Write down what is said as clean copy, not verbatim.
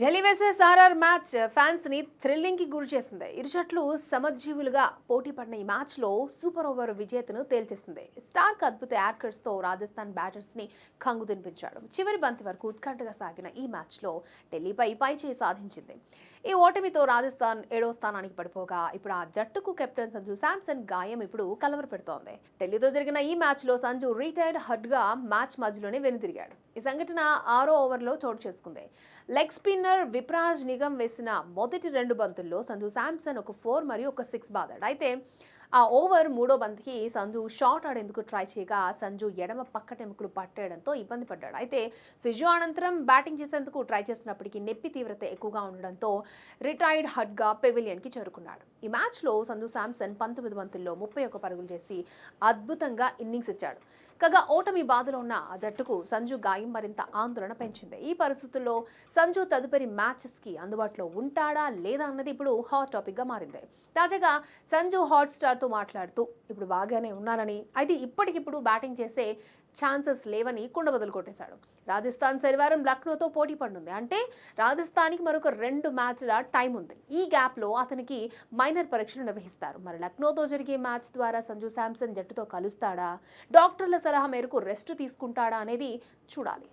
Delhi versus RR match fans ని thrilling కి గురి చేసింది. ఇరు జట్లు సమజీవులుగా పోటీ పడిన ఈ మ్యాచ్ లో సూపర్ ఓవర్ విజేతను తేల్చేసింది. స్టార్క్ అద్భుత యార్కర్స్ తో రాజస్థాన్ బ్యాటర్స్ ని కంగు తినిపించాడు. చివరి బంతి వరకు ఉత్కంఠగా సాగిన ఈ మ్యాచ్ లో ఢిల్లీపై పైచేయి సాధించింది. ఈ ఓటమితో రాజస్థాన్ 7వ స్థానానికి పడిపోగా ఇప్పుడు ఆ జట్టుకు కెప్టెన్ సంజు శాంసన్ గాయం ఇప్పుడు కలవరపెడుతోంది. ఢిల్లీతో జరిగిన ఈ మ్యాచ్ లో సంజు రిటైర్డ్ హర్డ్ గా మ్యాచ్ మధ్యలోనే వెనుదిరిగాడు. ఈ సంఘటన 6వ ఓవర్లో చోటు చేసుకుంది. లెగ్ స్పిన్నర్ విప్రాజ్ నిగమ్ వేసిన మొదటి 2 బంతుల్లో సంజు శాంసన్ ఒక 4 మరియు ఒక 6 బాదాడు. అయితే ఆ ఓవర్ 3వ బంతికి సంజు షాట్ ఆడేందుకు ట్రై చేయగా సంజు ఎడమ పక్కటెముకలు పట్టేయడంతో ఇబ్బంది పడ్డాడు. అయితే ఫిజియో అనంతరం బ్యాటింగ్ చేసేందుకు ట్రై చేసినప్పటికీ నొప్పి తీవ్రత ఎక్కువగా ఉండడంతో రిటైర్డ్ హడ్గా పెవిలియన్కి చేరుకున్నాడు. ఈ మ్యాచ్లో సంజు శాంసన్ 19 బంతుల్లో 31 పరుగులు చేసి అద్భుతంగా ఇన్నింగ్స్ ఇచ్చాడు. కాగా ఓటమి బాధలో ఉన్న ఆ జట్టుకు సంజు గాయం మరింత ఆందోళన పెంచింది. ఈ పరిస్థితుల్లో సంజు తదుపరి మ్యాచెస్కి అందుబాటులో ఉంటాడా లేదా అన్నది ఇప్పుడు హాట్ టాపిక్గా మారింది. తాజాగా సంజు హాట్స్టార్తో మాట్లాడుతూ ఇప్పుడు బాగానే ఉన్నానని, అయితే ఇప్పటికిప్పుడు బ్యాటింగ్ చేసే ఛాన్సెస్ లేవని కుండబద్దలు కొట్టేశాడు. రాజస్థాన్ శనివారం లక్నోతో పోటీ పడనుంది. అంటే రాజస్థాన్కి మరొక 2 మ్యాచ్ల టైం ఉంది. ఈ గ్యాప్లో అతనికి మైనర్ పరీక్షలు నిర్వహిస్తారు. మరి లక్నోతో జరిగే మ్యాచ్ ద్వారా సంజు శాంసన్ జట్టుతో కలుస్తాడా, డాక్టర్ల సలహా మేరకు రెస్ట్ తీసుకుంటాడా అనేది చూడాలి.